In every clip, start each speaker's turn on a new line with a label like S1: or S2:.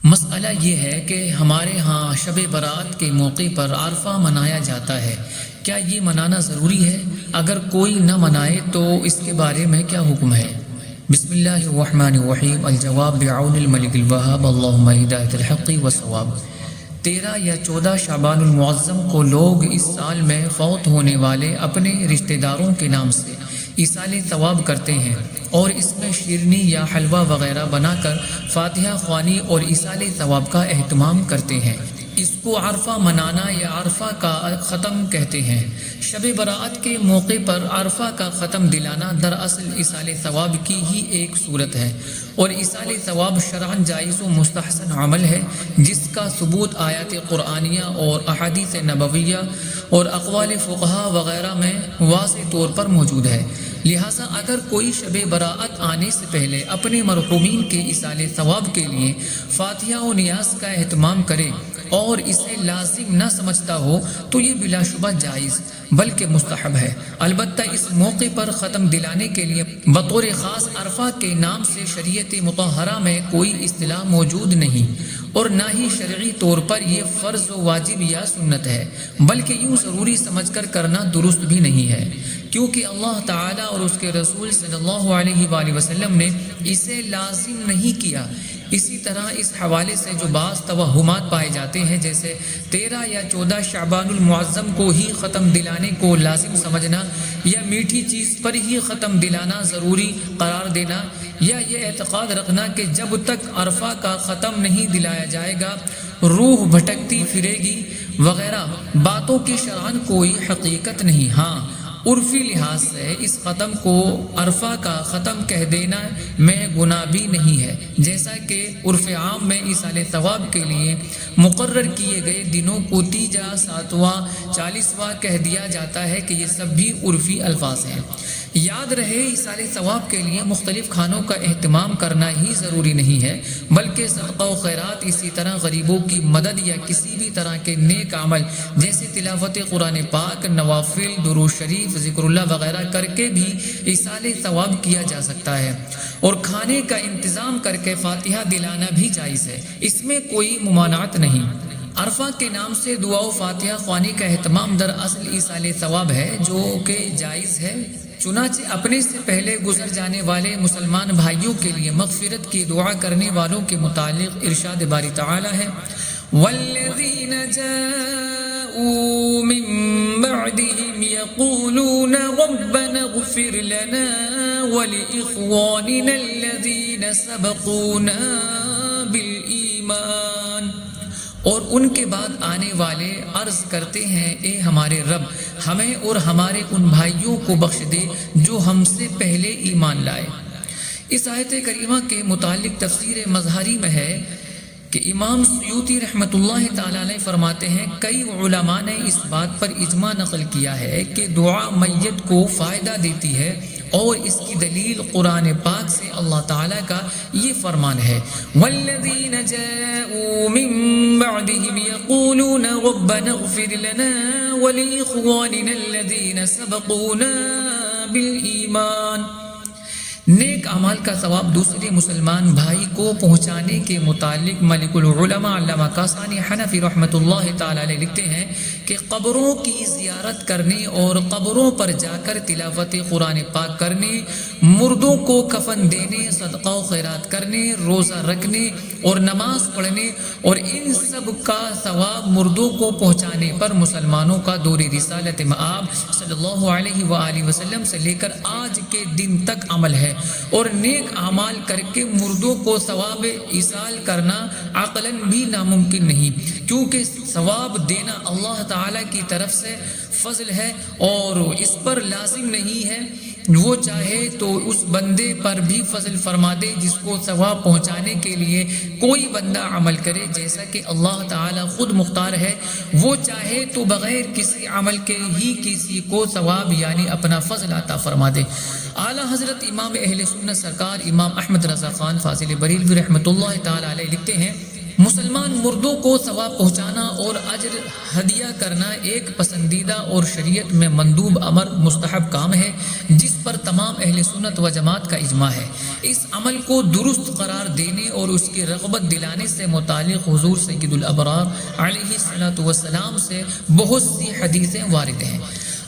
S1: مسئلہ یہ ہے کہ ہمارے ہاں شب برات کے موقع پر عرفہ منایا جاتا ہے۔ کیا یہ منانا ضروری ہے؟ اگر کوئی نہ منائے تو اس کے بارے میں کیا حکم ہے؟ بسم اللہ الرحمن الرحیم۔ الجواب بعون الملک الوہاب، اللہم ہدایت الحق والصواب۔ 13 یا 14 شعبان المعظم کو لوگ اس سال میں فوت ہونے والے اپنے رشتہ داروں کے نام سے ایصال ثواب کرتے ہیں اور اس میں شیرنی یا حلوہ وغیرہ بنا کر فاتحہ خوانی اور ایصال ثواب کا اہتمام کرتے ہیں۔ اس کو عرفہ منانا یا عرفہ کا ختم کہتے ہیں۔ شب برات کے موقع پر عرفہ کا ختم دلانا دراصل ایصال ثواب کی ہی ایک صورت ہے، اور ایصال ثواب شرعاً جائز و مستحسن عمل ہے جس کا ثبوت آیات قرآنیہ اور احادیث نبویہ اور اقوال فقہا وغیرہ میں واضح طور پر موجود ہے۔ لہٰذا اگر کوئی شب برات آنے سے پہلے اپنے مرحومین کے ایصال ثواب کے لیے فاتحہ و نیاز کا اہتمام کرے اور اسے لازم نہ سمجھتا ہو تو یہ بلا شبہ جائز بلکہ مستحب ہے۔ البتہ اس موقع پر ختم دلانے کے لیے بطور خاص عرفہ کے نام سے شریعت مطہرہ میں کوئی اصطلاح موجود نہیں، اور نہ ہی شرعی طور پر یہ فرض و واجب یا سنت ہے، بلکہ یوں ضروری سمجھ کر کرنا درست بھی نہیں ہے، کیونکہ اللہ تعالیٰ اور اس کے رسول صلی اللہ علیہ وآلہ وسلم نے اسے لازم نہیں کیا۔ اسی طرح اس حوالے سے جو بعض توہمات پائے جاتے ہیں، جیسے 13 یا 14 شعبان المعظم کو ہی ختم دلانے کو لازم سمجھنا، یا میٹھی چیز پر ہی ختم دلانا ضروری قرار دینا، یا یہ اعتقاد رکھنا کہ جب تک عرفہ کا ختم نہیں دلایا جائے گا روح بھٹکتی پھرے گی وغیرہ باتوں کی شرعاً کوئی حقیقت نہیں۔ ہاں، عرفی لحاظ سے اس ختم کو عرفہ کا ختم کہہ دینا میں گناہ بھی نہیں ہے، جیسا کہ عرف عام میں ایصال ثواب کے لیے مقرر کیے گئے دنوں کو 30واں، 7واں، 40واں کہہ دیا جاتا ہے کہ یہ سب بھی عرفی الفاظ ہیں۔ یاد رہے، ایصال ثواب کے لیے مختلف کھانوں کا اہتمام کرنا ہی ضروری نہیں ہے، بلکہ صدقہ و خیرات، اسی طرح غریبوں کی مدد یا کسی بھی طرح کے نیک عمل جیسے تلاوت قرآن پاک، نوافل، درود شریف، ذکر اللہ وغیرہ کر کے بھی ایصال ثواب کیا جا سکتا ہے، اور کھانے کا انتظام کر کے فاتحہ دلانا بھی جائز ہے، اس میں کوئی ممانعت نہیں۔ عرفہ کے نام سے دعا و فاتحہ خوانی کا اہتمام دراصل ایصال ثواب ہے جو کہ جائز ہے۔ چنانچہ اپنے سے پہلے گزر جانے والے مسلمان بھائیوں کے لیے مغفرت کی دعا کرنے والوں کے متعلق ارشاد باری تعالی ہے، والذین جاءوا من بعدهم يقولون ربنا اغفر لنا ولإخواننا الذين سبقونا بالإيمان، اور ان کے بعد آنے والے عرض کرتے ہیں، اے ہمارے رب، ہمیں اور ہمارے ان بھائیوں کو بخش دے جو ہم سے پہلے ایمان لائے۔ اس آیت کریمہ کے متعلق تفسیر مظہری میں ہے کہ امام سیوطی رحمۃ اللہ تعالیٰ علیہ فرماتے ہیں، کئی علماء نے اس بات پر اجماع نقل کیا ہے کہ دعا میت کو فائدہ دیتی ہے، اور اس کی دلیل قرآن پاک سے اللہ تعالیٰ کا یہ فرمان ہے، والذین جاءوا من بعدهم يقولون ربنا اغفر لنا ولإخواننا الذين سبقونا بالإيمان۔ نیک اعمال کا ثواب دوسرے مسلمان بھائی کو پہنچانے کے متعلق ملک العلماء علامہ کاسانی حنفی رحمۃ اللہ تعالی علیہ لکھتے ہیں کہ قبروں کی زیارت کرنے اور قبروں پر جا کر تلاوت قرآن پاک کرنے، مردوں کو کفن دینے، صدقہ و خیرات کرنے، روزہ رکھنے اور نماز پڑھنے، اور ان سب کا ثواب مردوں کو پہنچانے پر مسلمانوں کا دور رسالت مآب صلی اللہ علیہ وآلہ وسلم سے لے کر آج کے دن تک عمل ہے، اور نیک اعمال کر کے مردوں کو ثواب ایصال کرنا عقلاً بھی ناممکن نہیں، کیونکہ ثواب دینا اللہ تعالیٰ کی طرف سے فضل ہے اور اس پر لازم نہیں ہے، وہ چاہے تو اس بندے پر بھی فضل فرما دے جس کو ثواب پہنچانے کے لیے کوئی بندہ عمل کرے، جیسا کہ اللہ تعالیٰ خود مختار ہے، وہ چاہے تو بغیر کسی عمل کے ہی کسی کو ثواب یعنی اپنا فضل عطا فرما دے۔ اعلیٰ حضرت امام اہل سنت سرکار امام احمد رضا خان فاضل بریلوی رحمۃ اللہ تعالی علیہ لکھتے ہیں، مسلمان مردوں کو ثواب پہنچانا اور اجر ہدیہ کرنا ایک پسندیدہ اور شریعت میں مندوب امر مستحب کام ہے جس پر تمام اہل سنت و جماعت کا اجماع ہے۔ اس عمل کو درست قرار دینے اور اس کی رغبت دلانے سے متعلق حضور سید الابرار علیہ الصلوۃ والسلام سے بہت سی حدیثیں وارد ہیں۔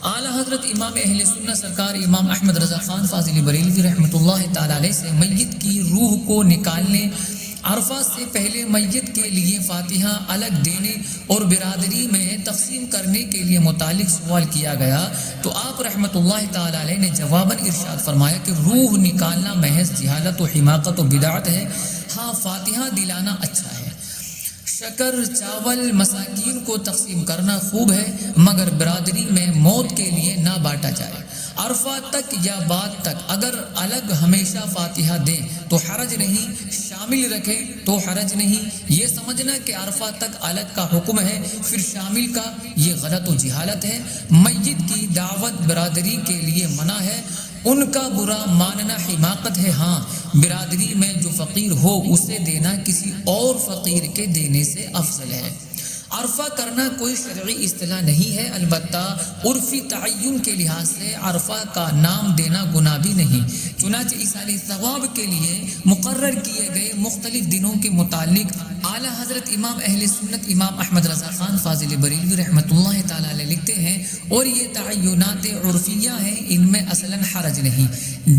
S1: اعلیٰ حضرت امام اہل سنت سرکار امام احمد رضا خان فاضلی بریلوی رحمۃ اللہ تعالی علیہ سے میت کی روح کو نکالنے، عرفہ سے پہلے میت کے لیے فاتحہ الگ دینے اور برادری میں تقسیم کرنے کے لیے متعلق سوال کیا گیا تو آپ رحمۃ اللہ تعالی علیہ نے جواباً ارشاد فرمایا کہ روح نکالنا محض جہالت و حماقت و بدعت ہے، ہاں فاتحہ دلانا اچھا ہے۔ شکر چاول مساکین کو تقسیم کرنا خوب ہے، مگر برادری میں موت کے لیے نہ بانٹا جائے۔ عرفہ تک یا بعد تک اگر الگ ہمیشہ فاتحہ دیں تو حرج نہیں، شامل رکھیں تو حرج نہیں۔ یہ سمجھنا کہ عرفہ تک الگ کا حکم ہے پھر شامل کا، یہ غلط و جہالت ہے۔ میت کی دعوت برادری کے لیے منع ہے، ان کا برا ماننا حماقت ہے۔ ہاں برادری میں جو فقیر ہو اسے دینا کسی اور فقیر کے دینے سے افضل ہے۔ عرفہ کرنا کوئی شرعی اصطلاح نہیں ہے، البتہ عرفی تعین کے لحاظ سے عرفہ کا نام دینا گناہ بھی نہیں۔ چنانچہ ایصال ثواب کے لیے مقرر کیے گئے مختلف دنوں کے متعلق اعلیٰ حضرت امام اہل سنت امام احمد رضا خان فاضل بریلوی رحمۃ اللہ تعالی علیہ لکھتے ہیں اور یہ تعینات عرفیہ ہیں، ان میں اصلاً حرج نہیں،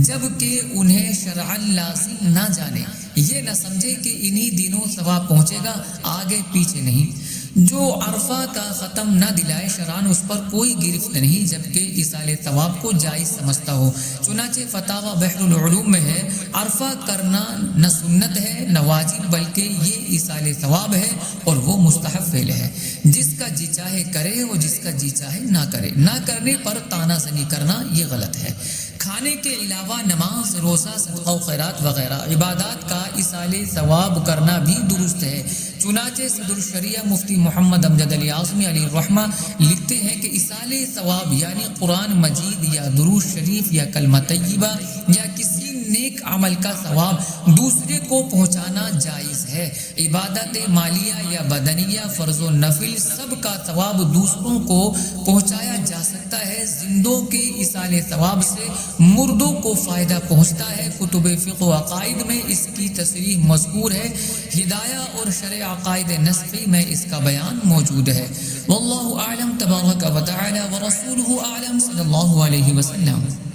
S1: جبکہ انہیں شرعاً لازم نہ جانے، یہ نہ سمجھے کہ انہی دنوں ثواب پہنچے گا، آگے پیچھے نہیں۔ جو عرفہ کا ختم نہ دلائے شرعاً اس پر کوئی گرفت نہیں، جبکہ ایصال ثواب کو جائز سمجھتا ہو۔ چنانچہ فتاوی بحر العلوم میں ہے عرفہ کرنا نہ سنت ہے نہ واجب، بلکہ یہ ایصال ثواب ہے اور وہ مستحب فعل ہے۔ جس کا جی چاہے کرے اور جس کا جی چاہے نہ کرے، نہ کرنے پر طعنہ زنی کرنا یہ غلط ہے۔ کھانے کے علاوہ نماز، روزہ، صدقہ و خیرات وغیرہ عبادات کا ایصال ثواب کرنا بھی درست ہے۔ چنانچہ صدر الشریعہ مفتی محمد امجد علی اعظمی علیہ الرحمہ لکھتے ہیں کہ ایصال ثواب یعنی قرآن مجید یا درود شریف یا کلمہ طیبہ یا کسی نیک عمل کا ثواب دوسرے کو پہنچانا جائز ہے۔ عبادت مالیہ یا بدنیہ، فرض و نفل، سب کا ثواب دوسروں کو پہنچایا جا سکتا ہے۔ زندوں کے ایصال ثواب سے مردوں کو فائدہ پہنچتا ہے۔ کتب فقہ و عقائد میں اس کی تصریح مذکور ہے، ہدایہ اور شرع عقائد نسخی میں اس کا بیان موجود ہے۔ واللہ اعلم تبارک و تعالی ورسولہ اعلم صلی اللہ علیہ وسلم۔